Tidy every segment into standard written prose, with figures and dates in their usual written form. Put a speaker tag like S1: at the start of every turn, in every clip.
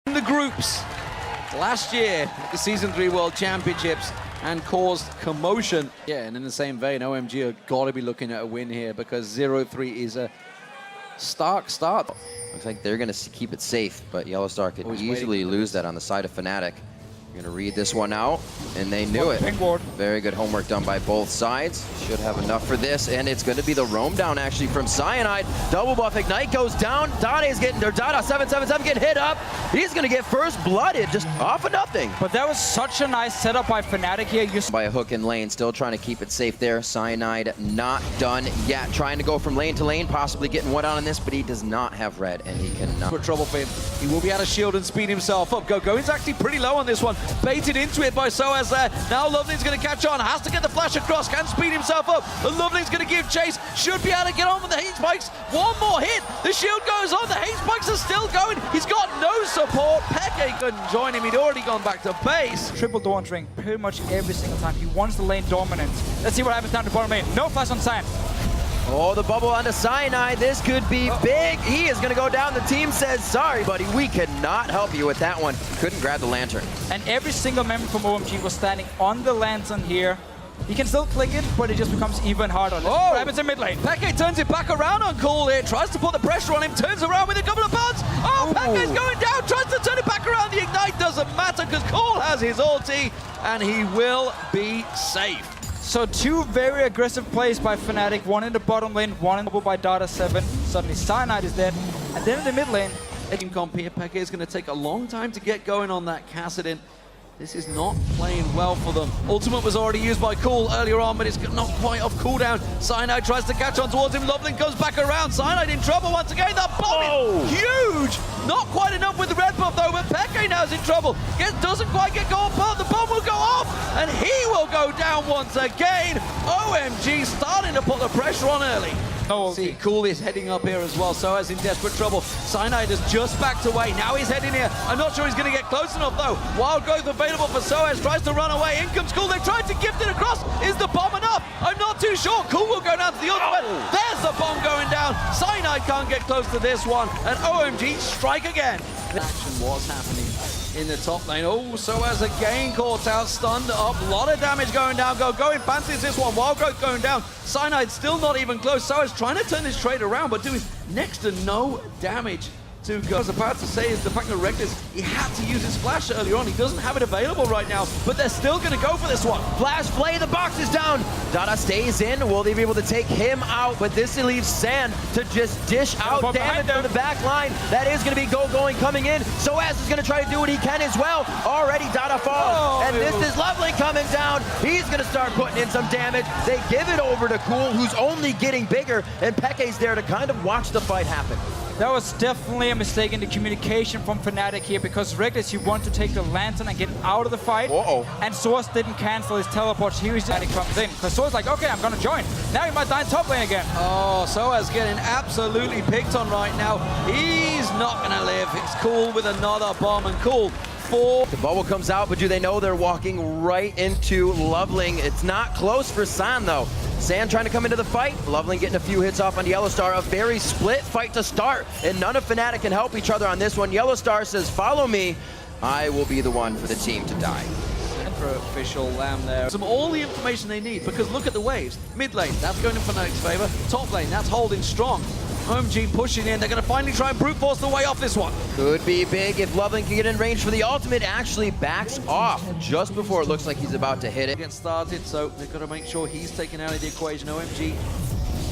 S1: in the groups last year, the Season 3 World Championships, and caused commotion. Yeah, and in the same vein, OMG have got to be looking at a win here because 0-3 is a stark start.
S2: Looks like they're going to keep it safe, but Yellowstar could easily lose that on the side of Fnatic. Going to read this one out, and they knew it. Very good homework done by both sides. Should have enough for this, and it's going to be the roam down actually from Cyanide. Double buff Ignite goes down. Dade's getting, or Dada 777 getting hit up. He's going to get first blooded just off of nothing.
S3: But that was such a nice setup by Fnatic here.
S2: By a hook in lane, still trying to keep it safe there. Cyanide not done yet. Trying to go from lane to lane, possibly getting one on this, but he does not have red, and he cannot.
S1: Put trouble for him. He will be able to shield and speed himself up. Ggoong's actually pretty low on this one. Baited into it by Soaz there. Now Loveling's going to catch on. Has to get the flash across. Can speed himself up. But Loveling's going to give chase. Should be able to get on with the hate spikes. One more hit. The shield goes on. The hate spikes are still going. He's got no support. xPeke couldn't join him. He'd already gone back to base.
S3: Triple Dawn ring pretty much every single time. He wants the lane dominance. Let's see what happens down the bottom lane. No flash on Cyan.
S2: Oh, the bubble onto Cyanide. This could be big. He is going to go down. The team says, sorry, buddy, we cannot help you with that one. Couldn't grab the lantern.
S3: And every single member from OMG was standing on the lantern here. He can still click it, but it just becomes even harder. Let's see what happens in mid lane.
S1: xPeke turns it back around on Cool here. Tries to put the pressure on him. Turns around with a couple of buns. Oh, xPeke's going down. Tries to turn it back around. The Ignite doesn't matter because Cool has his ulti, and he will be safe.
S3: So two very aggressive plays by Fnatic, one in the bottom lane, one in the by Dada 7. Suddenly Cyanide is dead. And then in the mid lane,
S1: Team comp here, xPeke is going to take a long time to get going on that Kassadin. This is not playing well for them. Ultimate was already used by Cool earlier on, but it's not quite off cooldown. Cyanide tries to catch on towards him. Loveling goes back around. Cyanide in trouble once again. The bomb is huge! Not quite enough with the red buff though, but xPeke now is in trouble. Doesn't quite get gold buff. The bomb will go off, and he will go down once again. OMG starting to put the pressure on early. See, Cool is heading up here as well. Soaz in desperate trouble. Cyanide has just backed away. Now he's heading here. I'm not sure he's going to get close enough though. Wild growth available for Soaz. Tries to run away. In comes Cool. They tried to gift it across. Is the bomb enough? I'm not too sure. Cool will go down to the ultimate. There's the bomb going down. Cyanide can't get close to this one. And OMG strike again. Action was happening in the top lane. Oh, Soaz again caught out, stunned up. A lot of damage going down. Ggoong fancies this one. Wild growth going down. Cyanide still not even close. Soaz trying to turn this trade around, but doing next to no damage to go. I was about to say is the fact that Rekkles, he had to use his flash earlier on. He doesn't have it available right now, but they're still going to go for this one.
S2: Flash play, the box is down. Dada stays in. Will they be able to take him out? But this leaves Sand to just dish out damage from the back line. That is going to be Ggoong coming in. Soaz is going to try to do what he can as well. Already Dada falls. And this is Lovely coming down. He's going to start putting in some damage. They give it over to Cool, who's only getting bigger, and xPeke's there to kind of watch the fight happen.
S3: that was definitely a mistake in the communication from Fnatic here, because Rekkles, he wanted to take the lantern and get out of the fight. And Source didn't cancel his teleport. He was just comes in. Because Source like, okay, I'm gonna join. Now he might die in top lane again.
S1: Oh, Soaz getting absolutely picked on right now. He's not gonna live. It's Cool with another bomb, and Cool.
S2: The bubble comes out, but do they know they're walking right into Loveling? It's not close for San, though. San trying to come into the fight. Loveling getting a few hits off on Yellowstar. A very split fight to start, and none of Fnatic can help each other on this one. Yellowstar says, follow me. I will be the one for the team to die.
S1: For official Lamb there. All the information they need, because look at the waves. Mid lane, that's going in Fnatic's favor. Top lane, that's holding strong. OMG pushing in. They're going to finally try and brute force the way off this one.
S2: Could be big if Loveling can get in range for the ultimate. Actually backs off just before it looks like he's about to hit it.
S1: Get started, so they've got to make sure he's taken out of the equation. OMG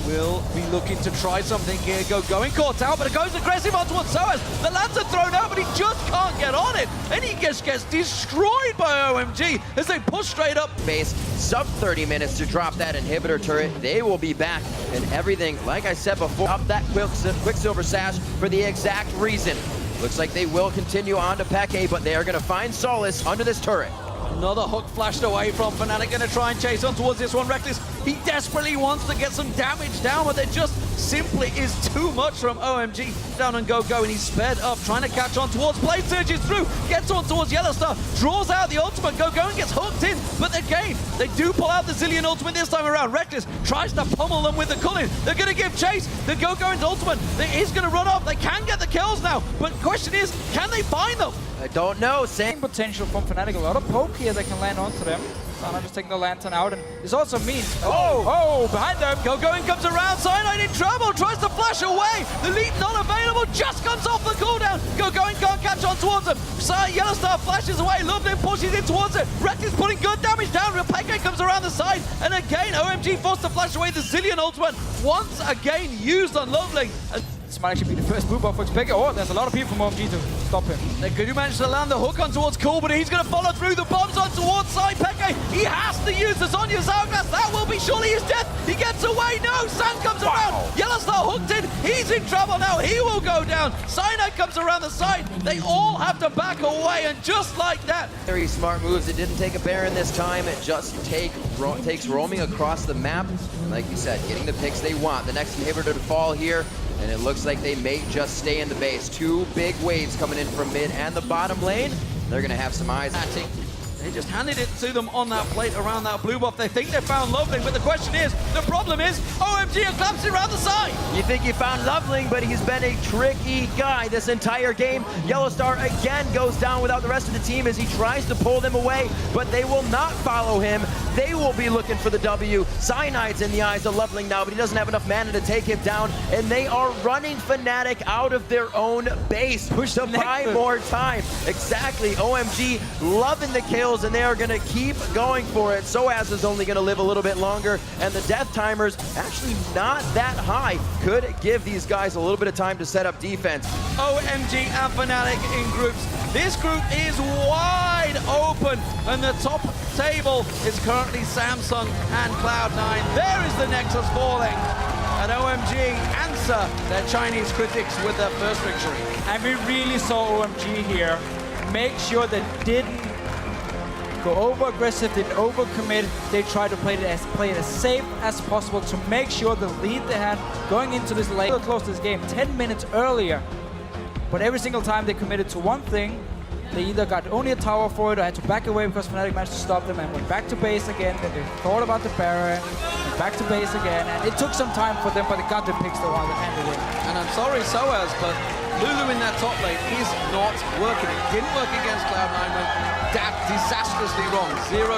S1: will be looking to try something here. Going caught out, but it goes aggressive on towards Soaz. The lantern thrown out, but he just can't get on it. And he just gets destroyed by OMG as they push straight up.
S2: Base, sub 30 minutes to drop that inhibitor turret. They will be back, and everything, like I said before, up that Quicksilver Sash for the exact reason. Looks like they will continue on to xPeke, but they are going to find solace under this turret.
S1: Another hook flashed away from Fnatic, gonna try and chase on towards this one. Rekkles, he desperately wants to get some damage down, but there just simply is too much from OMG. Down on Ggoong, and he's sped up, trying to catch on towards Blade, surges through, gets on towards Yellowstar, draws out the ultimate. Ggoong gets hooked in, but again, they do pull out the Zilean ultimate this time around. Rekkles tries to pummel them with the Culling. They're gonna give chase. The Ggoong's ultimate is gonna run off. They can get the kills now, but the question is, can they find them?
S2: I don't know.
S3: Same potential from Fnatic. A lot of poke here that can land onto them. Cyanide just taking the lantern out, and this also means... Oh, behind them!
S1: Ggoong comes around, Cyanide in trouble, tries to flash away. The leap not available, just comes off the cooldown. Ggoong can't catch on towards him. Yellowstar flashes away, Loveling pushes in towards it. Rekkles putting good damage down. xPeke comes around the side, and again, OMG forced to flash away the Zilean ultimate. Once again used on Loveling.
S3: This might actually be the first move off xPeke. Oh, there's a lot of people from OMG to stop him.
S1: They could manage to land the hook on towards Cool, but he's going to follow through the bombs on towards xPeke. He has to use the Sonya's Hourglass. That will be surely his death. He gets away. No, Sand comes around. Yellowstar hooked in. He's in trouble now. He will go down. Cyanide comes around the side. They all have to back away, and just like that.
S2: Very smart moves. It didn't take a Baron this time. It just takes roaming across the map. And like you said, getting the picks they want. The next inhibitor to fall here. And it looks like they may just stay in the base. Two big waves coming in from mid and the bottom lane. They're going to have some eyes.
S1: They just handed it to them on that plate around that blue buff. They think they found Loveling, but the question is, the problem is, OMG are collapsing around the side.
S2: You think you found Loveling, but he's been a tricky guy this entire game. Yellowstar again goes down without the rest of the team as he tries to pull them away, but they will not follow him. They will be looking for the W. Cyanide's in the eyes of Loveling now, but he doesn't have enough mana to take him down, and they are running Fnatic out of their own base. Push to buy more time. Exactly. OMG loving the kills, and they are going to keep going for it. Soaz is only going to live a little bit longer, and the death timers actually not that high. Could give these guys a little bit of time to set up defense.
S1: OMG and Fnatic in groups. This group is wide open, and the top table is currently Samsung and Cloud9. There is the Nexus falling, and OMG answer their Chinese critics with their first victory.
S3: And we really saw OMG here make sure they didn't go over aggressive, didn't overcommit. They tried to play it as safe as possible to make sure the lead they had going into this lane close to this game 10 minutes earlier. But every single time they committed to one thing, they either got only a tower for it or had to back away because Fnatic managed to stop them and went back to base again. Then they thought about the Baron, went back to base again, and it took some time for them, but they got the picks they wanted to handle it.
S1: And I'm sorry, Soaz, but Lulu in that top lane is not working. It didn't work against Cloud9 when Dade disastrously wrong. 0